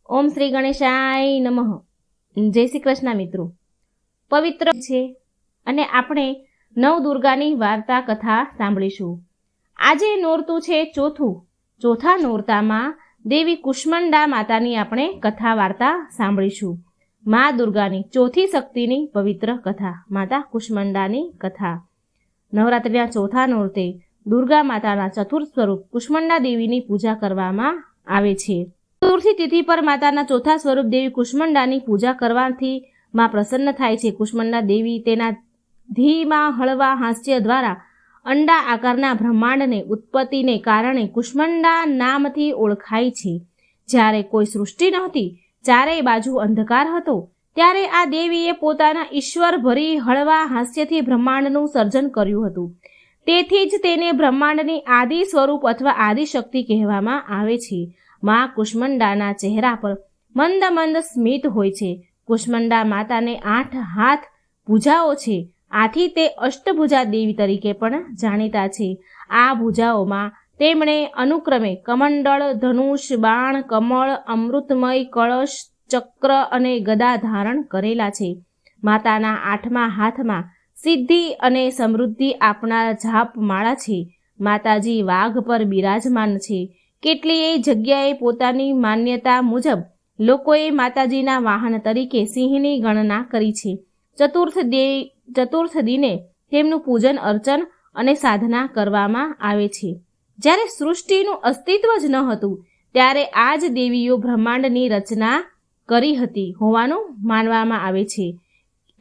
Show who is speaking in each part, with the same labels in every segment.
Speaker 1: ઓમ શ્રી ગણેશાય નમઃ. જય શ્રી કૃષ્ણ મિત્રો. પવિત્ર છે અને આપણે નવદુર્ગાની વાર્તા કથા સાંભળીશું. આજે નોરતું છે ચોથા નોરતામાં દેવી કુષ્માંડા માતાની આપણે કથા વાર્તા સાંભળીશું. મા દુર્ગાની ચોથી શક્તિની પવિત્ર કથા, માતા કુષ્માંડાની કથા. નવરાત્રિના ચોથા નોરતે દુર્ગા માતાના ચતુર્થ સ્વરૂપ કુષ્માંડા દેવીની પૂજા કરવામાં આવે છે. ચતુર્થી તિથિ પર માતાના ચોથા સ્વરૂપ દેવી કુષ્માંડાની પૂજા કરવાથી માં પ્રસન્ન થાય છે. કુષ્માંડા દેવી તેના ધીમા હળવા હાસ્ય દ્વારા અંડા આકારના બ્રહ્માંડને ઉત્પત્તિને કારણે કુષ્માંડા નામથી ઓળખાય છે. જ્યારે કોઈ સૃષ્ટિ નહોતી, ચારેય બાજુ અંધકાર હતો, ત્યારે આ દેવીએ પોતાના ઈશ્વર ભરી હળવા હાસ્યથી બ્રહ્માંડનું સર્જન કર્યું હતું. તેથી જ તેને બ્રહ્માંડની આદિ સ્વરૂપ અથવા આદિશક્તિ કહેવામાં આવે છે. માં કુષ્માંડાના ચહેરા પર મંદ મંદ સ્મિત હોય છે. કુષ્માંડા માતાને 8 હાથ ભુજાઓ છે. આથી તે અષ્ટભુજા દેવી તરીકે પણ જાણીતા છે. આ ભુજાઓમાં તેમણે અનુક્રમે કમંડળ, ધનુષ, બાણ, કમળ, અમૃતમય, કળશ, ચક્ર અને ગદા ધારણ કરેલા છે. માતાના 8મા હાથમાં સિદ્ધિ અને સમૃદ્ધિ આપનાર જાપ માળા છે. માતાજી વાઘ પર બિરાજમાન છે. કેટલીય જગ્યાએ પોતાની માન્યતા મુજબ લોકોએ માતાજીના વાહન તરીકે સિંહની ગણના કરી છે. ચતુર્થ દિને તેમનું પૂજન અર્ચન અને સાધના કરવામાં આવે છે. જ્યારે સૃષ્ટિનું અસ્તિત્વ જ ન હતું, ત્યારે આ જ દેવીઓ બ્રહ્માંડની રચના કરી હતી હોવાનું માનવામાં આવે છે.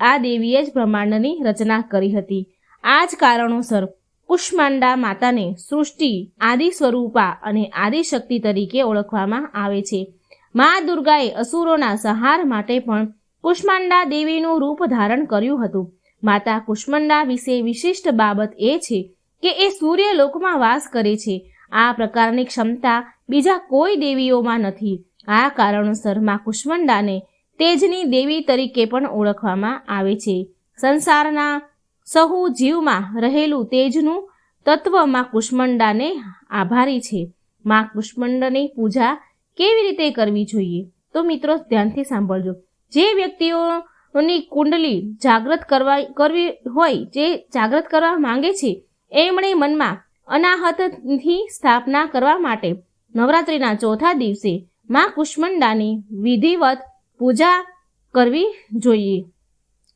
Speaker 1: આ દેવીએ જ બ્રહ્માંડની રચના કરી હતી. આ જ કારણોસર કુષ્માંડા માતાને સૃષ્ટિ આદિ સ્વરૂપા અને આદિશક્તિ તરીકે ઓળખવામાં આવે છે. મા દુર્ગાએ અસુરોના સંહાર માટે પણ કુષ્માંડા દેવીનું રૂપ ધારણ કર્યું હતું. માતા કુષ્માંડા વિશે વિશિષ્ટ બાબત એ છે કે એ સૂર્યલોકમાં વાસ કરે છે. આ પ્રકારની ક્ષમતા બીજા કોઈ દેવીઓમાં નથી. આ કારણોસર મા કુષ્માંડાને તેજની દેવી તરીકે પણ ઓળખવામાં આવે છે. સંસારના સહુ જીવમાં રહેલું તેજનું તત્વ મા કુષ્માંડાને આભારી છે. મા કુષ્માંડાની પૂજા કેવી રીતે કરવી જોઈએ? તો મિત્રો ધ્યાનથી સાંભળજો. જે વ્યક્તિઓની કુંડલી જાગૃત કરવી હોય, જે જાગૃત કરવા માંગે છે, એમણે મનમાં અનાહતની સ્થાપના કરવા માટે નવરાત્રિના ચોથા દિવસે મા કુષ્માંડાની વિધિવત પૂજા કરવી જોઈએ.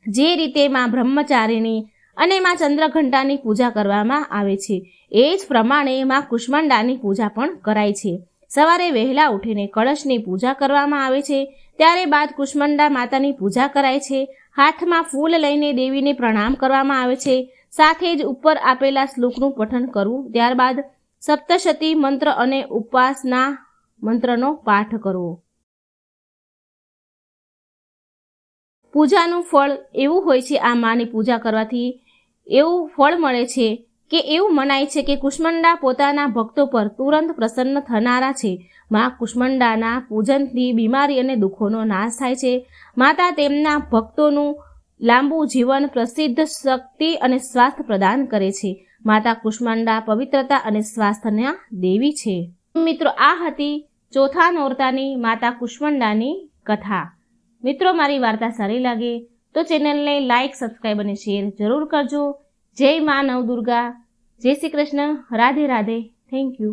Speaker 1: જે રીતે મા બ્રહ્મચારિણી અને મા ચંદ્રઘંટાની પૂજા કરવામાં આવે છે, એ જ પ્રમાણે મા કુષ્માંડાની પૂજા પણ કરાય છે. સવારે વહેલા ઉઠીને કળશની પૂજા કરવામાં આવે છે. ત્યારે બાદ કુષ્માંડા માતાની પૂજા કરાય છે. હાથમાં ફૂલ લઈને દેવીને પ્રણામ કરવામાં આવે છે. સાથે જ ઉપર આપેલા શ્લોકનું પઠન કરવું. ત્યારબાદ સપ્તશતી મંત્ર અને ઉપાસના મંત્રનો પાઠ કરવો. પૂજાનું ફળ એવું હોય છે, આ માની પૂજા કરવાથી એવું ફળ મળે છે કે એવું મનાય છે કે કુષ્માંડા પોતાના ભક્તો પર તુરંત પ્રસન્ન થનારા છે. મા કુષ્માંડાના પૂજનથી બીમારી અને દુઃખોનો નાશ થાય છે. માતા તેમના ભક્તોનું લાંબુ જીવન, પ્રસિદ્ધ શક્તિ અને સ્વાસ્થ્ય પ્રદાન કરે છે. માતા કુષ્માંડા પવિત્રતા અને સ્વાસ્થ્યના દેવી છે. મિત્રો, આ હતી ચોથા નોરતાની માતા કુષ્માંડાની કથા. મિત્રો, મારી વાર્તા સારી લાગે તો ચેનલને લાઇક, સબસ્ક્રાઈબ અને શેર જરૂર કરજો. જય મા નવદુર્ગા. જય શ્રી કૃષ્ણ. રાધે રાધે. Thank you.